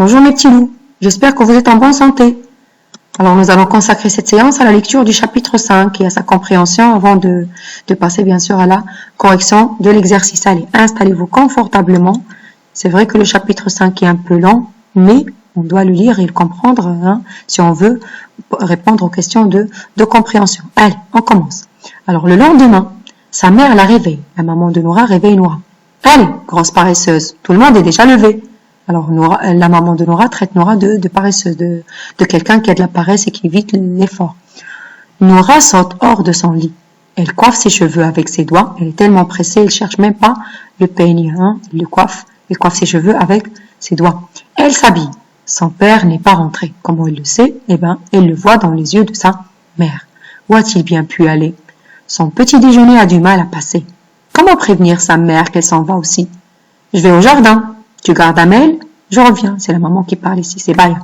Bonjour mes petits loups, j'espère que vous êtes en bonne santé. Alors nous allons consacrer cette séance à la lecture du chapitre 5 et à sa compréhension avant de passer bien sûr à la correction de l'exercice. Allez, installez-vous confortablement. C'est vrai que le chapitre 5 est un peu lent, mais on doit le lire et le comprendre si on veut répondre aux questions de compréhension. Allez, on commence. Alors le lendemain, sa mère la réveille. La maman de Noura réveille Noura. Allez, grosse paresseuse, tout le monde est déjà levé. Alors la maman de Noura traite Noura de paresseuse, de quelqu'un qui a de la paresse et qui évite l'effort. Noura saute hors de son lit. Elle coiffe ses cheveux avec ses doigts. Elle est tellement pressée, elle cherche même pas le peigne. Elle coiffe ses cheveux avec ses doigts. Elle s'habille. Son père n'est pas rentré. Comment il le sait? Elle le voit dans les yeux de sa mère. Où a-t-il bien pu aller? Son petit déjeuner a du mal à passer. Comment prévenir sa mère qu'elle s'en va aussi? Je vais au jardin. Tu gardes Amel? Je reviens. C'est la maman qui parle ici, c'est Baya.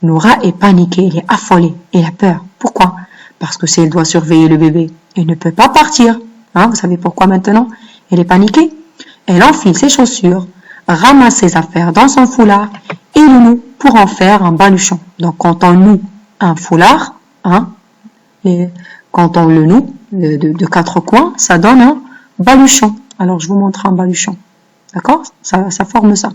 Noura est paniquée, elle est affolée, elle a peur. Pourquoi? Parce que si elle doit surveiller le bébé, elle ne peut pas partir. Vous savez pourquoi maintenant? Elle est paniquée. Elle enfile ses chaussures, ramasse ses affaires dans son foulard et le noue pour en faire un baluchon. Donc quand on noue un foulard, et quand on le noue de quatre coins, ça donne un baluchon. Alors je vous montre un baluchon. D'accord? Ça forme ça.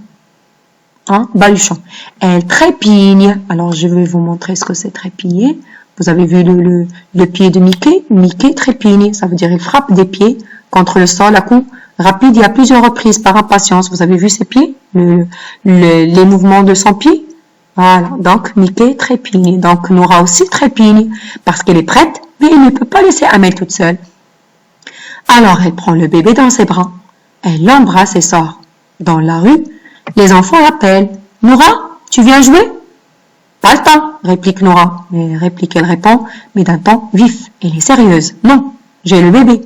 Baluchon. Elle trépigne. Alors, je vais vous montrer ce que c'est trépigner. Vous avez vu le pied de Mickey? Mickey trépigne. Ça veut dire il frappe des pieds contre le sol à coups rapides et à plusieurs reprises par impatience. Vous avez vu ses pieds? Les mouvements de son pied? Voilà. Donc, Mickey trépigne. Donc, Noura aussi trépigne parce qu'elle est prête, mais elle ne peut pas laisser Amel toute seule. Alors, elle prend le bébé dans ses bras. Elle l'embrasse et sort. Dans la rue, les enfants l'appellent. « Noura, tu viens jouer ?»« Pas le temps, » réplique Noura. Mais elle répond, mais d'un ton vif. Elle est sérieuse. « Non, j'ai le bébé. »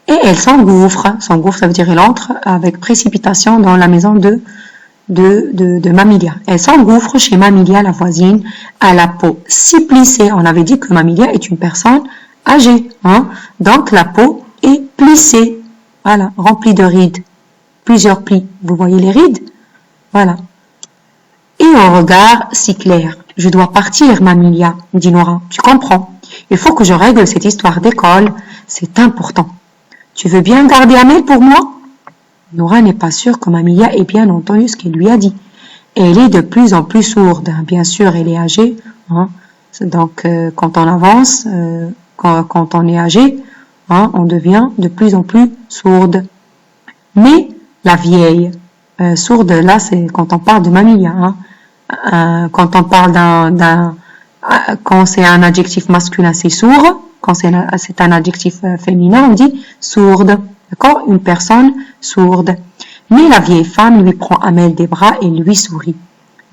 Et elle s'engouffre. S'engouffre, ça veut dire elle entre avec précipitation dans la maison de Mamilia. Elle s'engouffre chez Mamilia, la voisine, à la peau si plissée. On avait dit que Mamilia est une personne âgée. Donc la peau est plissée. Voilà, remplie de rides. Plusieurs plis. Vous voyez les rides? Voilà. Et au regard si clair. Je dois partir, Mamilia, dit Noura. Tu comprends? Il faut que je règle cette histoire d'école. C'est important. Tu veux bien garder Amel pour moi? Noura n'est pas sûre que Mamilia ait bien entendu ce qu'elle lui a dit. Elle est de plus en plus sourde. Bien sûr, elle est âgée. Donc, quand on avance, quand on est âgé, on devient de plus en plus sourde. Mais la vieille, sourde, là, c'est quand on parle de Mamilia. Quand on parle quand c'est un adjectif masculin, c'est sourd. Quand c'est un adjectif féminin, on dit sourde. D'accord? Une personne sourde. Mais la vieille femme lui prend Amel des bras et lui sourit.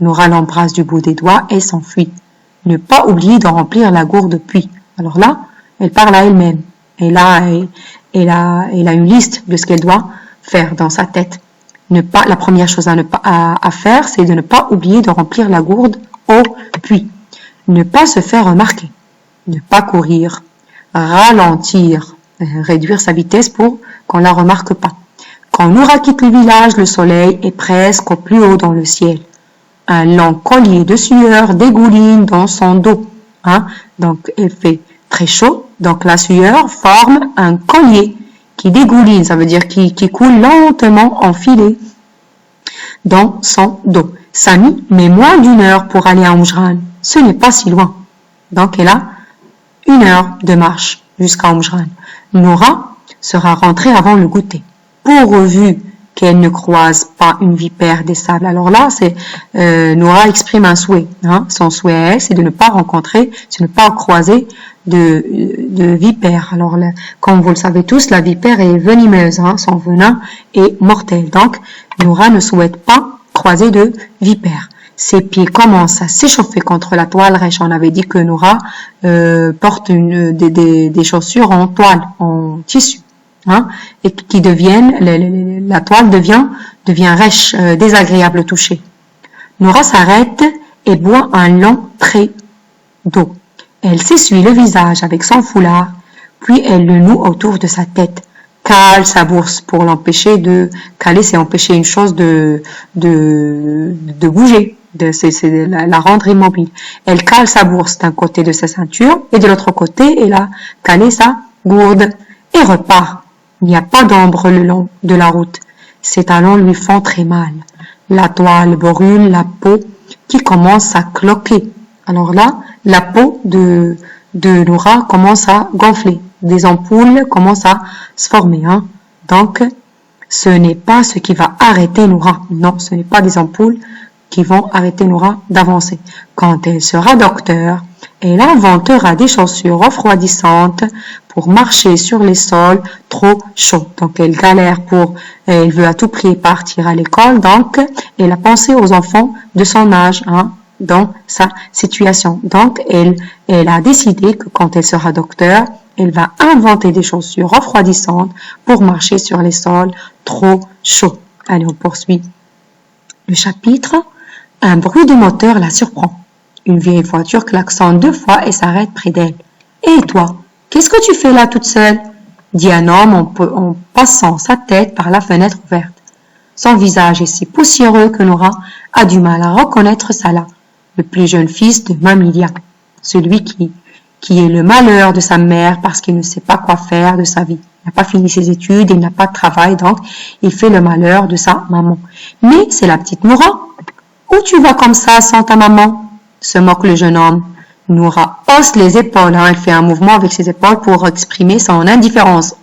Noura l'embrasse du bout des doigts et s'enfuit. Ne pas oublier de remplir la gourde puis. Alors là, elle parle à elle-même. Elle a une liste de ce qu'elle doit faire dans sa tête. La première chose à faire, c'est de ne pas oublier de remplir la gourde au puits. Ne pas se faire remarquer. Ne pas courir. Ralentir. Réduire sa vitesse pour qu'on la remarque pas. Quand Noura quitte le village, le soleil est presque au plus haut dans le ciel. Un long collier de sueur dégouline dans son dos. Donc, il fait très chaud. Donc, la sueur forme un collier qui dégouline, ça veut dire qui coule lentement enfilé dans son dos. Sami met moins d'une heure pour aller à Oumjran. Ce n'est pas si loin. Donc, elle a 1 heure de marche jusqu'à Oumjran. Noura sera rentrée avant le goûter, pourvu qu'elle ne croise pas une vipère des sables. Alors là, Noura exprime un souhait. Son souhait à elle, c'est de ne pas rencontrer, c'est de ne pas croiser de vipère. Alors, comme vous le savez tous, la vipère est venimeuse. Son venin est mortel. Donc, Noura ne souhaite pas croiser de vipère. Ses pieds commencent à s'échauffer contre la toile rêche. On avait dit que Noura porte des chaussures en toile, en tissu. Et qui la toile devient rêche, désagréable au toucher. Noura s'arrête et boit un long trait d'eau. Elle s'essuie le visage avec son foulard, puis elle le noue autour de sa tête. Cale sa bourse pour l'empêcher de caler, c'est empêcher une chose de bouger. c'est de la rendre immobile. Elle cale sa bourse d'un côté de sa ceinture et de l'autre côté, elle a calé sa gourde et repart. Il n'y a pas d'ombre le long de la route. Ses talons lui font très mal. La toile brûle la peau qui commence à cloquer. Alors là, la peau de Noura commence à gonfler. Des ampoules commencent à se former. Donc, ce n'est pas ce qui va arrêter Noura. Non, ce n'est pas des ampoules qui vont arrêter Noura d'avancer. Quand elle sera docteur, elle inventera des chaussures refroidissantes pour marcher sur les sols trop chauds. Donc, elle galère elle veut à tout prix partir à l'école. Donc, elle a pensé aux enfants de son âge, dans sa situation. Donc, elle a décidé que quand elle sera docteur, elle va inventer des chaussures refroidissantes pour marcher sur les sols trop chauds. Allez, on poursuit le chapitre. Un bruit de moteur la surprend. Une vieille voiture klaxonne 2 fois et s'arrête près d'elle. « Et toi, qu'est-ce que tu fais là toute seule ?» dit un homme en passant sa tête par la fenêtre ouverte. Son visage est si poussiéreux que Noura a du mal à reconnaître Salah, le plus jeune fils de Mamilia, celui qui est le malheur de sa mère parce qu'il ne sait pas quoi faire de sa vie. Il n'a pas fini ses études, il n'a pas de travail, donc il fait le malheur de sa maman. Mais c'est la petite Noura. « Où tu vas comme ça sans ta maman ?» se moque le jeune homme. Noura hausse les épaules. Elle fait un mouvement avec ses épaules pour exprimer son indifférence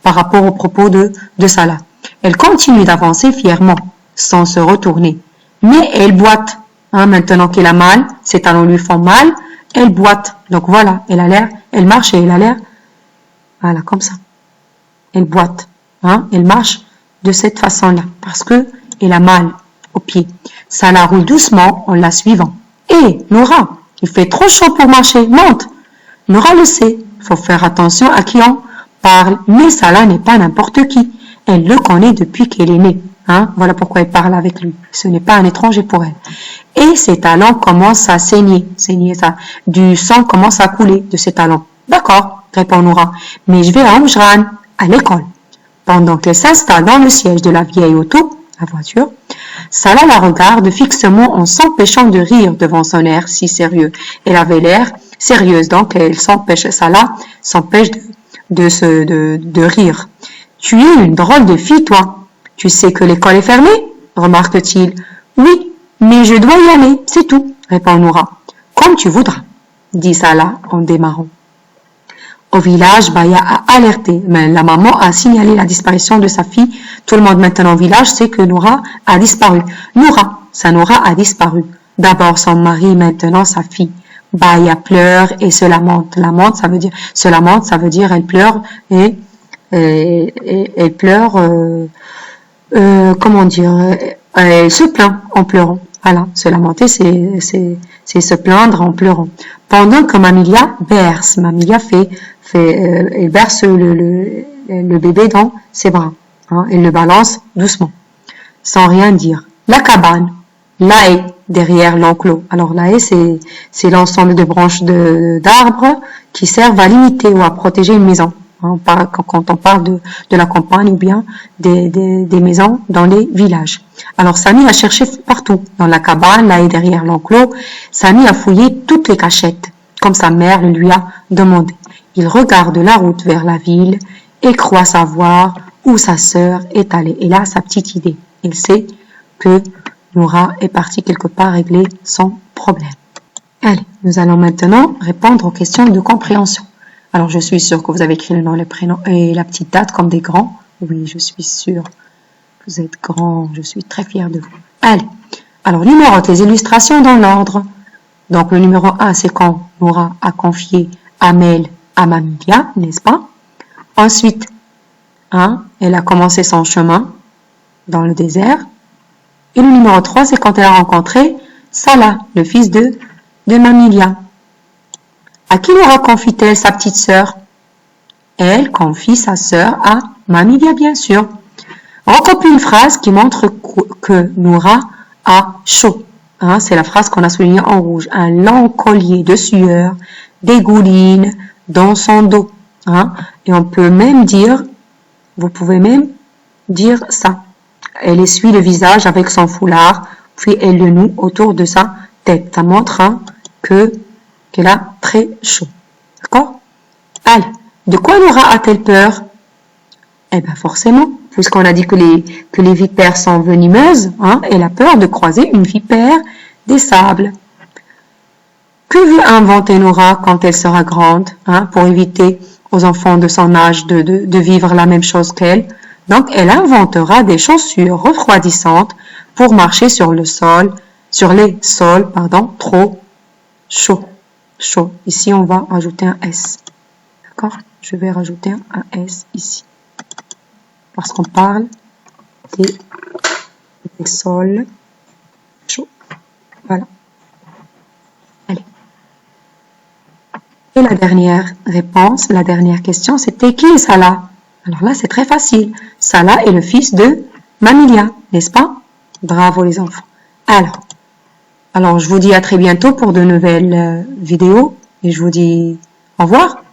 par rapport aux propos de Salah. Elle continue d'avancer fièrement, sans se retourner. Mais elle boite. Maintenant qu'elle a mal, ses talons lui font mal, elle boite. Donc voilà, elle marche et elle a l'air, voilà, comme ça. Elle boite. Elle marche de cette façon-là, parce que elle a mal au pied. Salah roule doucement en la suivant. « Hé, Noura, il fait trop chaud pour marcher, monte !» Noura le sait, il faut faire attention à qui on parle, mais Salah n'est pas n'importe qui. Elle le connaît depuis qu'elle est née. Voilà pourquoi elle parle avec lui. Ce n'est pas un étranger pour elle. Et ses talons commencent à saigner ça. Du sang commence à couler de ses talons. « D'accord, » répond Noura, « mais je vais à Oujran, à l'école. » Pendant qu'elle s'installe dans le siège de la vieille auto, la voiture, Salah la regarde fixement en s'empêchant de rire devant son air si sérieux. Elle avait l'air sérieuse, donc Salah s'empêche de rire. « Tu es une drôle de fille, toi. Tu sais que l'école est fermée ?» remarque-t-il. « Oui, mais je dois y aller, c'est tout, » répond Noura. « Comme tu voudras, » dit Salah en démarrant. Au village, Baya a alerté, mais la maman a signalé la disparition de sa fille. Tout le monde maintenant au village sait que Noura a disparu. Noura a disparu. D'abord son mari, maintenant sa fille. Baya pleure et se lamente. Ça veut dire elle pleure et elle pleure, elle se plaint en pleurant. Voilà, se lamenter, c'est se plaindre en pleurant. Pendant que Mamilia berce, elle berce le bébé dans ses bras. Elle le balance doucement, sans rien dire. La cabane, la haie derrière l'enclos. Alors la haie, c'est l'ensemble de branches d'arbres qui servent à limiter ou à protéger une maison. Quand on parle de la campagne ou bien des maisons dans les villages. Alors Sami a cherché partout, dans la cabane, là et derrière l'enclos. Sami a fouillé toutes les cachettes, comme sa mère le lui a demandé. Il regarde la route vers la ville et croit savoir où sa sœur est allée. Et là, sa petite idée. Il sait que Noura est partie quelque part régler son problème. Allez, nous allons maintenant répondre aux questions de compréhension. Alors, je suis sûre que vous avez écrit le nom, le prénom et la petite date comme des grands. Oui, je suis sûre. Vous êtes grands. Je suis très fière de vous. Allez. Alors, numérote les illustrations dans l'ordre. Donc, le numéro 1, c'est quand Noura a confié Amel à Mamilia, n'est-ce pas? Ensuite, elle a commencé son chemin dans le désert. Et le numéro 3, c'est quand elle a rencontré Salah, le fils de Mamilia. À qui Noura confie-t-elle sa petite sœur? Elle confie sa sœur à Mamilia, bien sûr. Recopie une phrase qui montre que Noura a chaud. C'est la phrase qu'on a soulignée en rouge. Un long collier de sueur dégouline dans son dos. Et on peut même dire, vous pouvez même dire ça. Elle essuie le visage avec son foulard puis elle le noue autour de sa tête. Ça montre hein, qu'elle a très chaud. D'accord? Allez, de quoi Nora a-t-elle peur? Eh bien forcément, puisqu'on a dit que les vipères sont venimeuses, hein, elle a peur de croiser une vipère des sables. Que veut inventer Nora quand elle sera grande, hein, pour éviter aux enfants de son âge de vivre la même chose qu'elle? Donc, elle inventera des chaussures refroidissantes pour marcher sur les sols, trop chauds. Chaud. Ici, on va ajouter un S. D'accord? Je vais rajouter un S ici. Parce qu'on parle des sols chauds. Voilà. Allez. Et la dernière réponse, la dernière question, c'était qui est Salah? Alors là, c'est très facile. Salah est le fils de Mamilia, n'est-ce pas? Bravo les enfants. Alors, je vous dis à très bientôt pour de nouvelles vidéos et je vous dis au revoir.